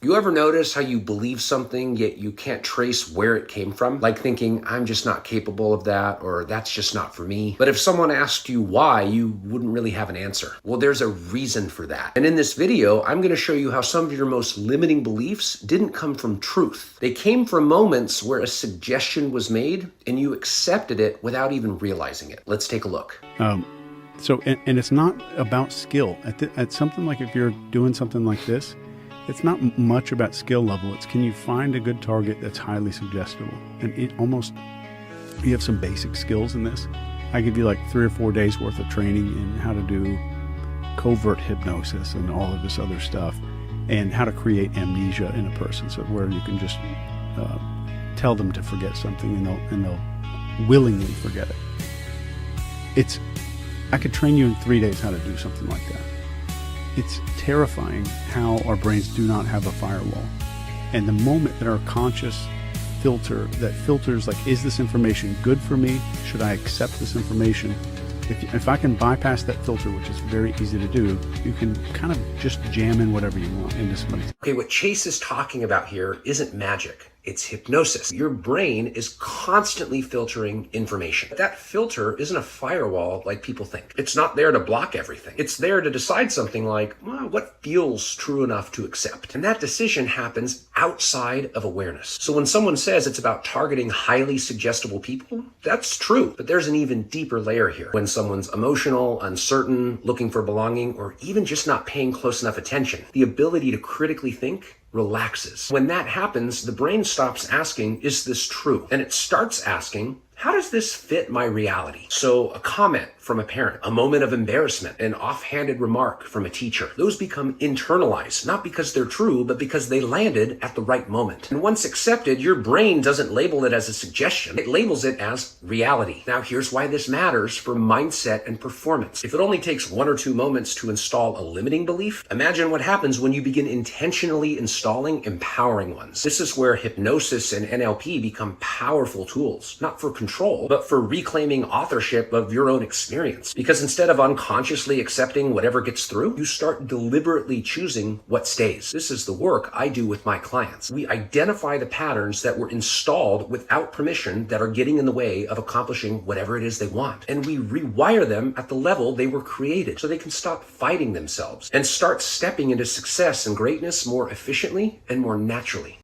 You ever notice how you believe something, yet you can't trace where it came from? Like thinking, I'm just not capable of that, or that's just not for me. But if someone asked you why, you wouldn't really have an answer. Well, there's a reason for that. And in this video, I'm going to show you how some of your most limiting beliefs didn't come from truth. They came from moments where a suggestion was made and you accepted it without even realizing it. Let's take a look. And it's not about skill. At something like if you're doing something like this, it's not much about skill level. It's can you find a good target that's highly suggestible? And you have some basic skills in this. I give you like 3 or 4 days worth of training in how to do covert hypnosis and all of this other stuff, and how to create amnesia in a person, so where you can just tell them to forget something and they'll willingly forget it. I could train you in 3 days how to do something like that. It's terrifying how our brains do not have a firewall. And the moment that our conscious filter that filters, like, is this information good for me? Should I accept this information? If I can bypass that filter, which is very easy to do, you can kind of just jam in whatever you want into somebody's. Okay, what Chase is talking about here isn't magic. It's hypnosis. Your brain is constantly filtering information. That filter isn't a firewall like people think. It's not there to block everything. It's there to decide something like, well, what feels true enough to accept? And that decision happens outside of awareness. So when someone says it's about targeting highly suggestible people, that's true. But there's an even deeper layer here. When someone's emotional, uncertain, looking for belonging, or even just not paying close enough attention, the ability to critically think relaxes. When that happens, the brain stops asking, is this true? And it starts asking, how does this fit my reality? So a comment from a parent, a moment of embarrassment, an offhanded remark from a teacher, those become internalized, not because they're true, but because they landed at the right moment. And once accepted, your brain doesn't label it as a suggestion. It labels it as reality. Now, here's why this matters for mindset and performance. If it only takes 1 or 2 moments to install a limiting belief, imagine what happens when you begin intentionally installing empowering ones. This is where hypnosis and NLP become powerful tools, not for control, but for reclaiming authorship of your own experience. Because instead of unconsciously accepting whatever gets through, you start deliberately choosing what stays. This is the work I do with my clients. We identify the patterns that were installed without permission that are getting in the way of accomplishing whatever it is they want. And we rewire them at the level they were created so they can stop fighting themselves and start stepping into success and greatness more efficiently and more naturally.